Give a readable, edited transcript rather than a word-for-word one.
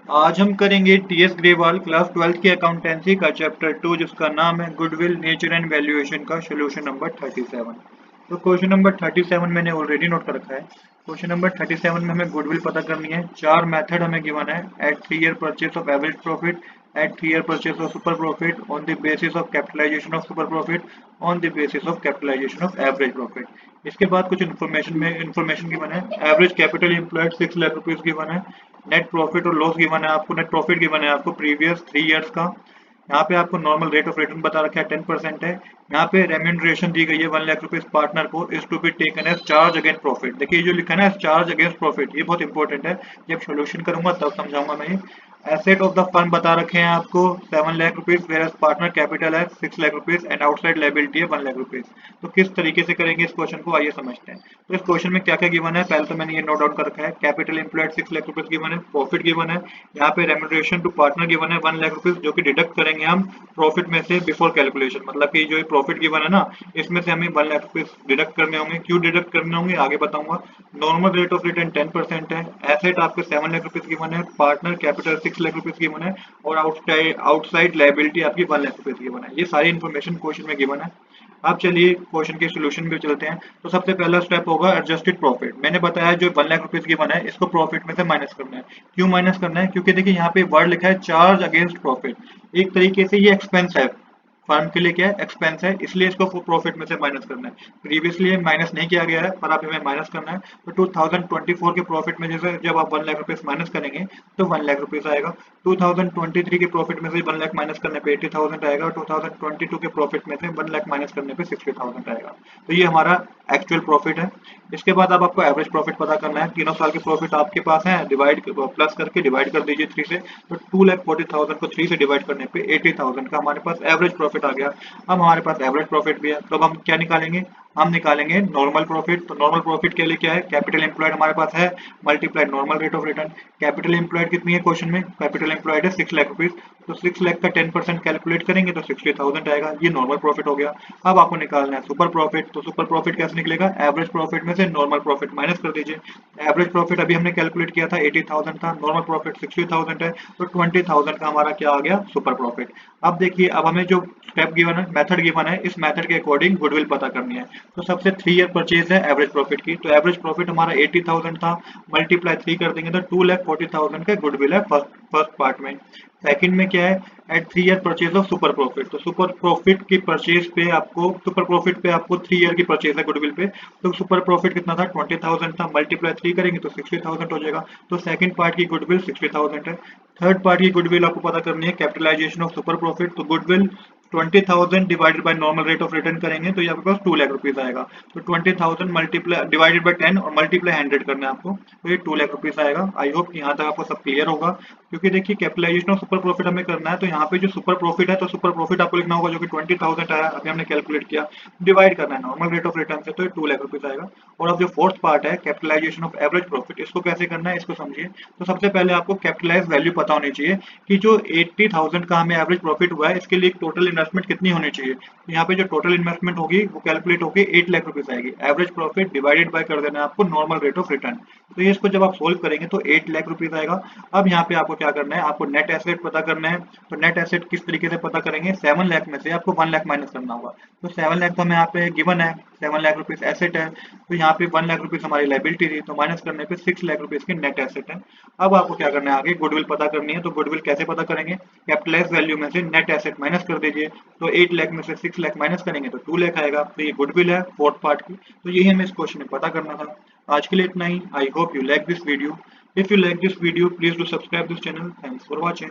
आज हम करेंगे टीएस ग्रेवाल क्लास 12th की अकाउंटेंसी का चैप्टर 2 जिसका नाम है गुडविल नेचर एंड वैल्यूएशन का सोल्यूशन नंबर 37। तो क्वेश्चन नंबर 37 मैंने ऑलरेडी नोट कर रखा है। क्वेश्चन नंबर 37 में हमें गुडविल पता करनी है। चार मेथड हमें गिवन है। At 3 year purchase of average profit, at 3 year purchase of super profit, on the basis of capitalisation of super profit, on the basis of capitalisation of average profit. इसके बाद कुछ information given है। Average capital employed 6 lakh rupees given है। Net profit और loss given है आपको। Net profit given है आपको प्रीवियस 3 ईयर्स का। यहाँ पे आपको नॉर्मल रेट ऑफ रिटर्न बता रखा है 10% है। यहाँ पे रेम्यूनरेशन दी गई है 1 लाख रुपीज पार्टनर को is to be taken as charge against profit. देखिए जो लिखा है ना चार्ज अगेंस्ट प्रॉफिट, ये बहुत इंपॉर्टेंट है। जब सोल्यूशन करूंगा तब समझाऊंगा मैं। एसेट ऑफ द फर्म बता रखे हैं आपको 7 lakh rupees, where as partner capital है 6 lakh rupees and outside liability है 1 लाख रुपीज। तो किस तरीके से करेंगे इस क्वेश्चन को, आइए समझते हैं। तो इस क्वेश्चन में क्या क्या गिवन है, पहले तो मैंने ये नोट डाउन कर रखा है। Capital employed 6 lakh rupees given है, प्रॉफिट गिवन है, यहाँ पे रेम्यूनरेशन टू पार्टनर गिवन है 1 लाख रुपीज, जो कि डिडक्ट करेंगे हम प्रॉफिट में से बिफोर कैलकुलेशन। मतलब कि जो प्रॉफिट गिवन है ना, इसमें से हमें 1 लाख रुपीज डिडक्ट करने होंगे। क्यों डिडक्ट करने होंगे आगे बताऊंगा। नॉर्मल रेट ऑफ रिटर्न 10% है। एसेट आपको 7 लाख रुपीज गिवन है, partner capital 6 lakh rupees given है, और आउटसाइड लाइबिलिटी आपकी 1 लाख रुपीज गिवन है। ये सारी इन्फॉर्मेशन क्वेश्चन में गिवन है। अब चलिए क्वेश्चन के सोल्यूशन पे चलते हैं। तो सबसे पहला स्टेप होगा एडजस्टेड प्रॉफिट। मैंने बताया जो 1 लाख रुपीज गिवन है इसको प्रॉफिट में से माइनस करना है। क्यों माइनस करना है, क्योंकि देखिए यहाँ पे वर्ड लिखा है चार्ज अगेंस्ट प्रॉफिट। एक तरीके से ये एक्सपेंस है, फर्म के लिए क्या है, एक्सपेंस है, इसलिए इसको प्रॉफिट में से माइनस करना है। प्रीवियसली माइनस नहीं किया गया है पर अब हमें माइनस करना है। तो 2024 के प्रॉफिट में जैसे जब आप 1 लाख रुपीज माइनस करेंगे तो 1 लाख रुपीज आएगा। 2023 के प्रॉफिट में से 1 लाख माइनस करने पे 80,000 आएगा, और 2022 के प्रॉफिट में से 1 लाख माइनस करने पे 60,000 आएगा। तो ये हमारा एक्चुअल प्रॉफिट है। इसके बाद अब आपको एवरेज प्रॉफिट पता करना है। तीनों साल के प्रॉफिट आपके पास है, डिवाइड प्लस करके डिवाइड कर दीजिए 3 से। तो 2,40,000 को 3 से डिवाइड करने पे 80,000 का हमारे पास एवरेज प्रॉफिट आ गया। अब हमारे पास एवरेज प्रॉफिट भी है, तो अब हम क्या निकालेंगे, हम निकालेंगे नॉर्मल प्रॉफिट। तो नॉर्मल प्रॉफिट के लिए क्या है, कैपिटल एम्प्लॉयड हमारे पास है multiplied normal rate of return. Capital employed कितनी है क्वेश्चन में, कैपिटल एम्प्लॉयड है 6 लाख रुपीज। तो 6 लाख का 10% कैलकुलेट करेंगे तो 60,000 आएगा। ये नॉर्मल प्रॉफिट हो गया। अब आपको निकालना है सुपर प्रॉफिट। तो सुपर प्रॉफिट कैसे निकलेगा, एवरेज प्रॉफिट में से नॉर्मल प्रॉफिट माइनस कर दीजिए। एवरेज प्रॉफिट अभी हमने कैलकुलेट किया था 80,000 था, नॉर्मल प्रॉफिट 60,000 है, तो 20,000 का हमारा क्या आ गया, सुपर प्रॉफिट। अब देखिए अब हमें जो स्टेप गिवन है, मेथड गिवन है, इस मेथड के अकॉर्डिंग गुडविल पता करनी है। तो सबसे 3 ईयर परचेज है एवरेज प्रॉफिट की। तो एवरेज प्रॉफिट हमारा 80,000 था, मल्टीप्लाई 3 कर देंगे तो 2,40,000 का गुडविल है फर्स्ट फर्स्ट पार्ट में। सेकंड में क्या है, at 3 year purchase of super profit. तो सुपर प्रॉफिट की परचेज पे आपको, सुपर प्रॉफिट पे आपको 3 ईयर की परचेज है गुडविल पे। तो सुपर प्रॉफिट कितना था, 20,000 था, मल्टीप्लाई 3 करेंगे तो 60,000 हो जाएगा। तो सेकंड पार्ट की गुडविल 60,000 है। थर्ड पार्ट की गुडविल आपको पता करनी है, कैपिटलाइजेशन ऑफ सुपर प्रॉफिट। तो goodwill 20,000 divided by normal rate of return करेंगे तो ये आपके पास 2 लाख रुपीज आएगा। तो 20,000 मल्टीप्लाई डिवाइडेड बाय 10 और मल्टीप्लाई 100 करना है आपको, तो ये 2 लाख रुपीज आएगा। आई होप यहाँ तक आपको सब क्लियर होगा। क्योंकि देखिए कैपिटलाइजेशन ऑफ सुपर प्रॉफिट हमें करना है, तो यहाँ पे जो सुपर प्रॉफिट है तो सुपर प्रॉफिट आपको लिखना होगा जो कि 20,000 आया, अभी हमने कैलकुलेट किया, डिवाइड करना है नॉर्मल रेट ऑफ रिटर्न से, तो ये 2 लाख रुपीज आएगा। और अब जो फोर्थ पार्ट है कैपिटलाइजेशन ऑफ एवरेज प्रॉफिट, इसको कैसे करना है इसको समझिए। तो सबसे पहले आपको कैपिटलाइज वैल्यू पता होनी चाहिए कि जो 80,000 का हमें एवरेज प्रॉफिट हुआ है इसके लिए टोटल इन्वेस्टमेंट कितनी होनी चाहिए। तो यहाँ पे जो टोटल इन्वेस्टमेंट होगी वो कैलकुलेट होगी 8 लाख रुपीज आएगी। एवरेज प्रॉफिट डिवाइडेड बाय कर देना है आपको नॉर्मल रेट ऑफ रिटर्न। तो ये इसको जब आप सोल्व करेंगे तो 8 लाख रुपीज आएगा। अब यहाँ पे आपको क्या करना है, आपको नेट एसेट पता करना है। तो नेट एसेट किस तरीके से पता करेंगे, 7 लाख में से आपको 1 लाख माइनस करना होगा। तो 7 लाख तो हमें यहाँ पे गिवन है, 7 लाख रुपीज एसेट है। तो यहाँ पे 1 लाख रुपीज हमारी लाइबिलिटी थी, तो माइनस करने पे 6 लाख रुपीज की नेट एसेट है। अब आपको क्या करना है, आगे गुडविल पता करनी है। तो गुडविल कैसे पता करेंगे, कैपिटलाइज वैल्यू में से नेट एसेट माइनस कर दीजिए। तो 8 लाख में से 6 लाख माइनस करेंगे तो 2 लाख आएगा। तो ये गुडविल है फोर्थ पार्ट की। तो यही हमें इस क्वेश्चन में पता करना था। आज के लिए इतना ही। I hope you like this video. If you like this video please do subscribe this channel. Thanks for watching.